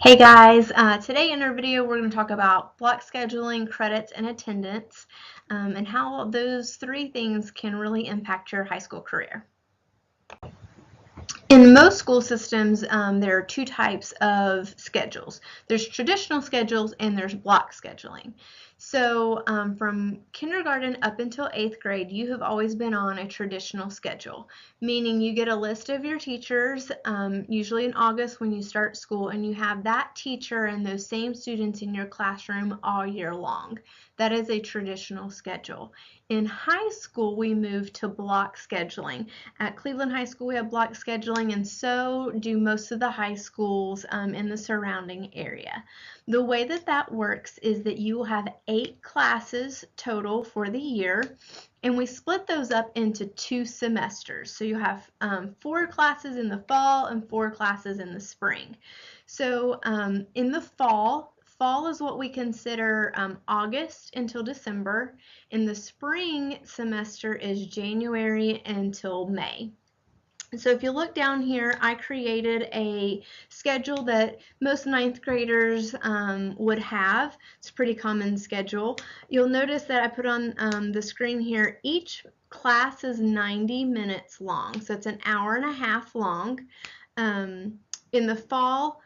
Hey guys, today in our video we're going to talk about block scheduling, credits, and attendance, and how those three things can really impact your high school career. In most school systems, there are two types of schedules. There's traditional schedules and there's block scheduling. So from kindergarten up until 8th grade, you have always been on a traditional schedule, meaning you get a list of your teachers, usually in August when you start school, and you have that teacher and those same students in your classroom all year long. That is a traditional schedule. In high school, we moved to block scheduling. At Cleveland High School, we have block scheduling, and so do most of the high schools in the surrounding area. The way that that works is that you will have 8 classes total for the year, and we split those up into 2 semesters. So you have 4 classes in the fall and 4 classes in the spring. So in the fall is what we consider August until December. In the spring semester is January until May. So if you look down here, I created a schedule that most ninth graders would have. It's a pretty common schedule. You'll notice that I put on the screen here, each class is 90 minutes long, so it's an hour and a half long. In the fall,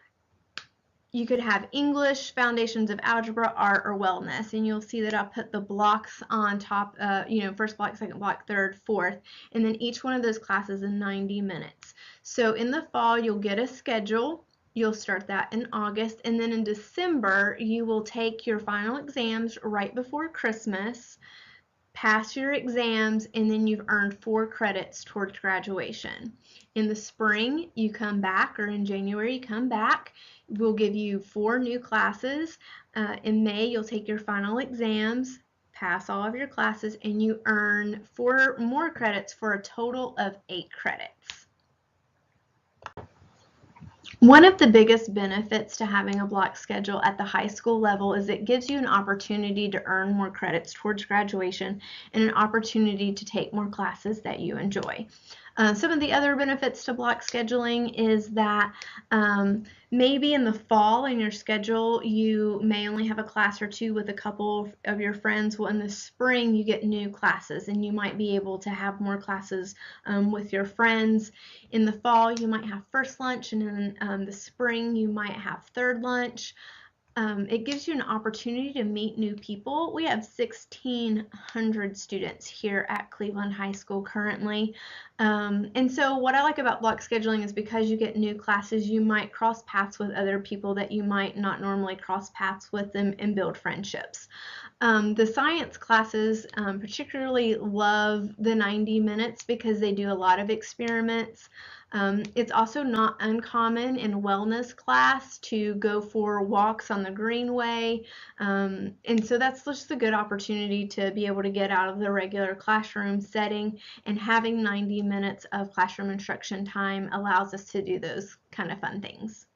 you could have English, foundations of algebra, art, or wellness, and you'll see that I'll put the blocks on top, first block, second block, third, fourth, and then each one of those classes in 90 minutes. So in the fall, you'll get a schedule. You'll start that in August, and then in December, you will take your final exams right before Christmas, pass your exams, and then you've earned 4 credits towards graduation. In the spring, you come back, or in January, you come back. We'll give you 4 new classes. In May, you'll take your final exams, pass all of your classes, and you earn 4 more credits for a total of 8 credits. One of the biggest benefits to having a block schedule at the high school level is it gives you an opportunity to earn more credits towards graduation and an opportunity to take more classes that you enjoy. Some of the other benefits to block scheduling is that maybe in the fall in your schedule you may only have a class or 2 with a couple of your friends. Well, in the spring you get new classes and you might be able to have more classes with your friends. In the fall you might have first lunch, and in the spring you might have third lunch. It gives you an opportunity to meet new people. We have 1,600 students here at Cleveland High School currently. And so what I like about block scheduling is because you get new classes, you might cross paths with other people that you might not normally cross paths with them and build friendships. The science classes particularly love the 90 minutes because they do a lot of experiments. It's also not uncommon in wellness class to go for walks on the greenway, and so that's just a good opportunity to be able to get out of the regular classroom setting, and having 90 minutes of classroom instruction time allows us to do those kind of fun things.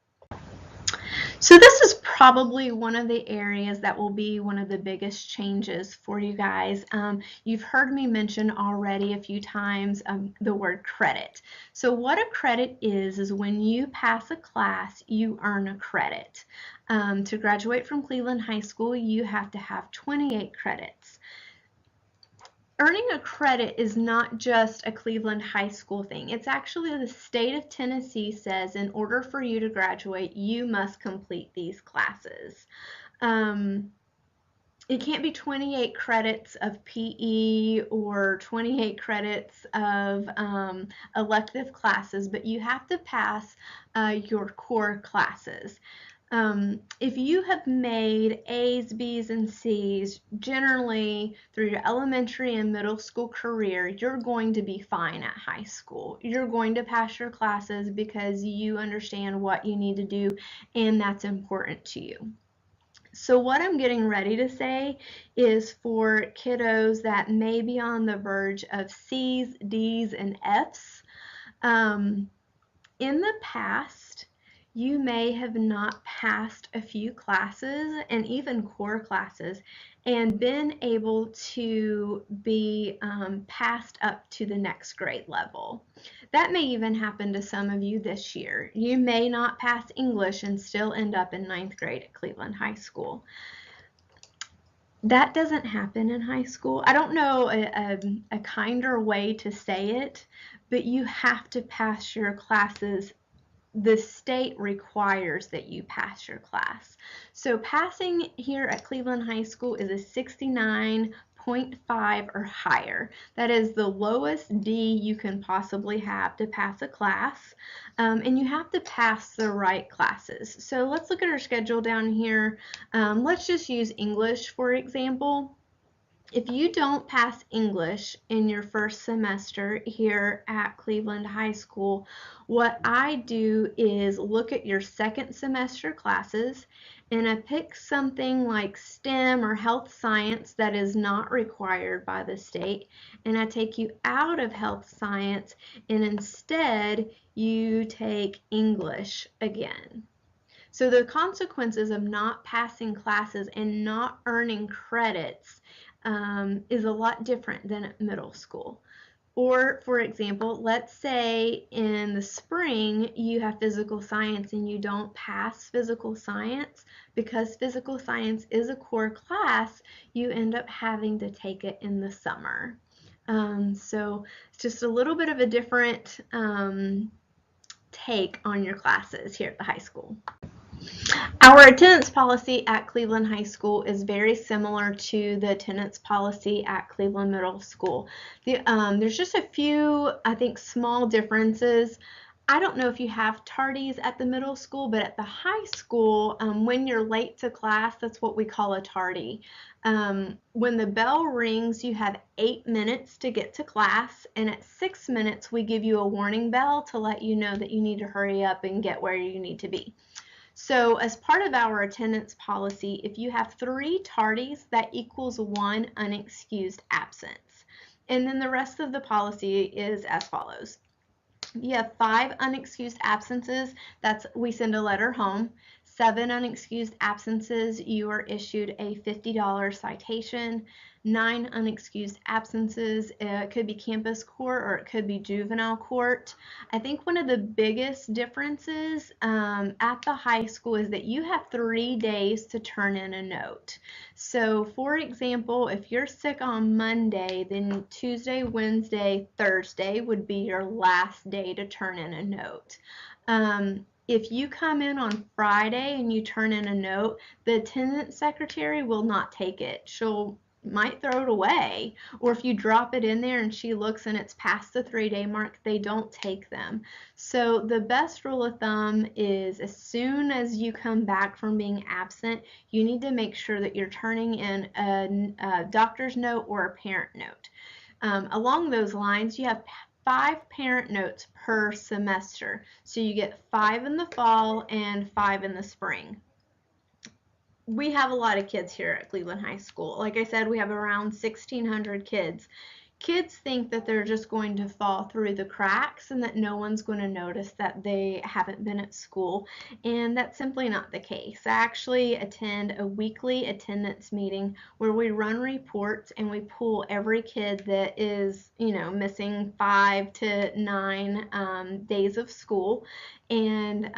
So this is probably one of the areas that will be one of the biggest changes for you guys. You've heard me mention already a few times the word credit. So what a credit is when you pass a class, you earn a credit. To graduate from Cleveland High School, you have to have 28 credits. Earning a credit is not just a Cleveland High School thing. It's actually the state of Tennessee says in order for you to graduate, you must complete these classes. It can't be 28 credits of PE or 28 credits of elective classes, but you have to pass your core classes. If you have made A's, B's, and C's generally through your elementary and middle school career, you're going to be fine at high school. You're going to pass your classes because you understand what you need to do, and that's important to you. So what I'm getting ready to say is for kiddos that may be on the verge of C's, D's, and F's. In the past, you may have not passed a few classes and even core classes and been able to be passed up to the next grade level. That may even happen to some of you this year. You may not pass English and still end up in 9th grade at Cleveland High School. That doesn't happen in high school. I don't know a kinder way to say it, but you have to pass your classes. The state requires that you pass your class. So passing here at Cleveland High School is a 69.5 or higher. That is the lowest D you can possibly have to pass a class. And you have to pass the right classes. So let's look at our schedule down here. Let's just use English, for example. If you don't pass English in your first semester here at Cleveland High School, what I do is look at your second semester classes and I pick something like STEM or health science that is not required by the state, and I take you out of health science and instead you take English again. So the consequences of not passing classes and not earning credits is a lot different than at middle school. Or, for example, let's say in the spring you have physical science and you don't pass physical science. Because physical science is a core class, you end up having to take it in the summer. So it's just a little bit of a different take on your classes here at the high school. Our attendance policy at Cleveland High School is very similar to the attendance policy at Cleveland Middle School. There's just a few, I think, small differences. I don't know if you have tardies at the middle school, but at the high school, when you're late to class, that's what we call a tardy. When the bell rings, you have 8 minutes to get to class, and at 6 minutes, we give you a warning bell to let you know that you need to hurry up and get where you need to be. So as part of our attendance policy, if you have 3 tardies, that equals 1 unexcused absence. And then the rest of the policy is as follows. You have 5 unexcused absences, we send a letter home. 7 unexcused absences, you are issued a $50 citation. 9 unexcused absences, it could be campus court or it could be juvenile court. I think one of the biggest differences at the high school is that you have 3 days to turn in a note. So for example, if you're sick on Monday, then Tuesday, Wednesday, Thursday would be your last day to turn in a note. If you come in on Friday and you turn in a note, the attendance secretary will not take it. She'll might throw it away, or if you drop it in there and she looks and it's past the 3-day mark, they don't take them. So the best rule of thumb is as soon as you come back from being absent, you need to make sure that you're turning in a doctor's note or a parent note. Along those lines, you have 5 parent notes per semester. So you get 5 in the fall and 5 in the spring. We have a lot of kids here at Cleveland High School. Like I said, we have around 1,600 kids. Kids think that they're just going to fall through the cracks and that no one's going to notice that they haven't been at school, and that's simply not the case. I actually attend a weekly attendance meeting where we run reports and we pull every kid that is, missing 5 to 9 days of school and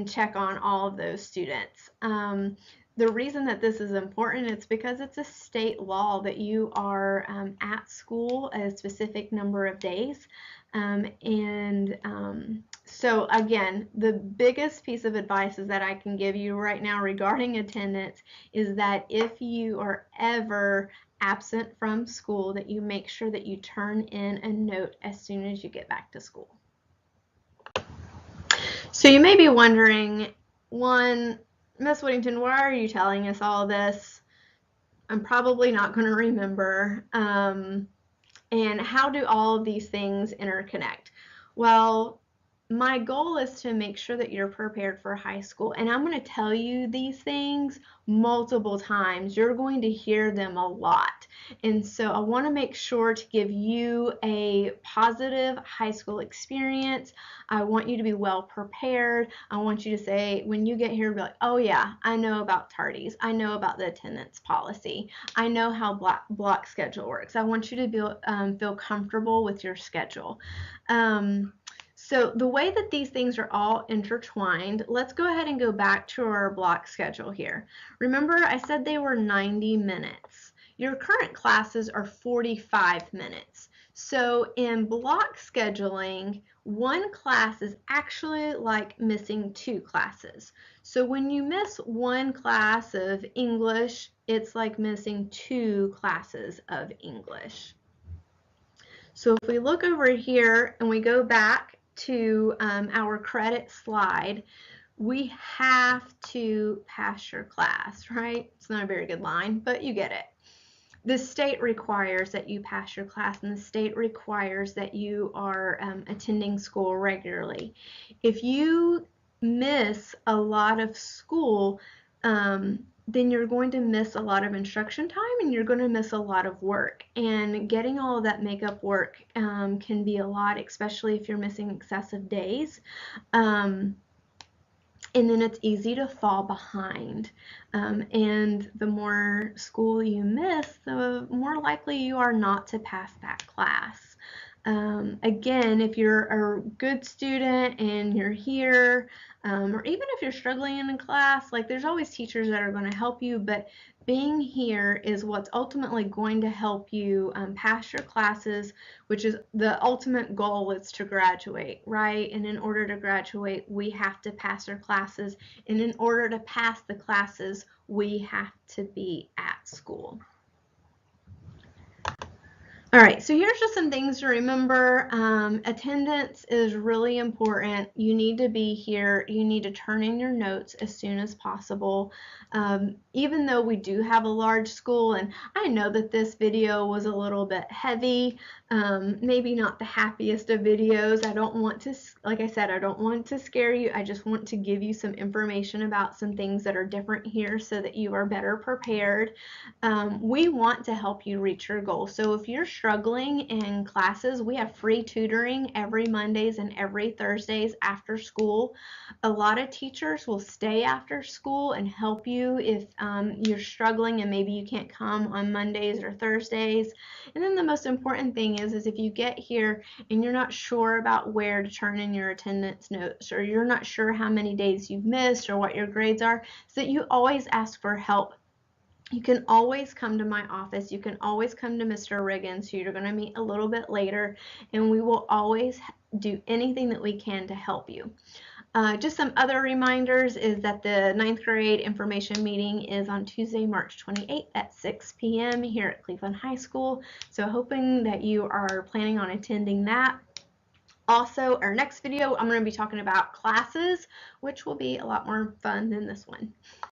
check on all of those students. The reason that this is important is because it's a state law that you are at school a specific number of days. So again, the biggest piece of advice is that I can give you right now regarding attendance is that if you are ever absent from school, that you make sure that you turn in a note as soon as you get back to school. So you may be wondering, Miss Whittington, why are you telling us all this? I'm probably not going to remember. And how do all of these things interconnect? Well, my goal is to make sure that you're prepared for high school, and I'm going to tell you these things multiple times. You're going to hear them a lot, and so I want to make sure to give you a positive high school experience. I want you to be well prepared. I want you to say, when you get here, be like, oh yeah, I know about tardies. I know about the attendance policy. I know how block schedule works. I want you to feel comfortable with your schedule. So the way that these things are all intertwined, let's go ahead and go back to our block schedule here. Remember, I said they were 90 minutes. Your current classes are 45 minutes. So in block scheduling, one class is actually like missing two classes. So when you miss one class of English, it's like missing two classes of English. So if we look over here and we go back to our credit slide, we have to pass your class, right? It's not a very good line, but you get it. The state requires that you pass your class, and the state requires that you are attending school regularly. If you miss a lot of school, then you're going to miss a lot of instruction time, and you're going to miss a lot of work. And getting all of that makeup work can be a lot, especially if you're missing excessive days. And then it's easy to fall behind. And the more school you miss, the more likely you are not to pass that class. Again, if you're a good student and you're here, or even if you're struggling in a class, like there's always teachers that are going to help you, but being here is what's ultimately going to help you pass your classes, which is the ultimate goal, is to graduate, right? And in order to graduate, we have to pass our classes, and in order to pass the classes, we have to be at school. All right, so here's just some things to remember. Attendance is really important. You need to be here. You need to turn in your notes as soon as possible. Even though we do have a large school, and I know that this video was a little bit heavy, maybe not the happiest of videos. I don't want to, like I said, I don't want to scare you. I just want to give you some information about some things that are different here so that you are better prepared. We want to help you reach your goal. So if you're struggling in classes, we have free tutoring every Mondays and every Thursdays after school. A lot of teachers will stay after school and help you if you're struggling and maybe you can't come on Mondays or Thursdays. And then the most important thing is if you get here and you're not sure about where to turn in your attendance notes, or you're not sure how many days you've missed or what your grades are, so that you always ask for help. You can always come to my office. You can always come to Mr. Riggins, who you're going to meet a little bit later, and we will always do anything that we can to help you. Just some other reminders is that the 9th grade information meeting is on Tuesday, March 28th at 6 p.m. here at Cleveland High School. So hoping that you are planning on attending that. Also, our next video, I'm going to be talking about classes, which will be a lot more fun than this one.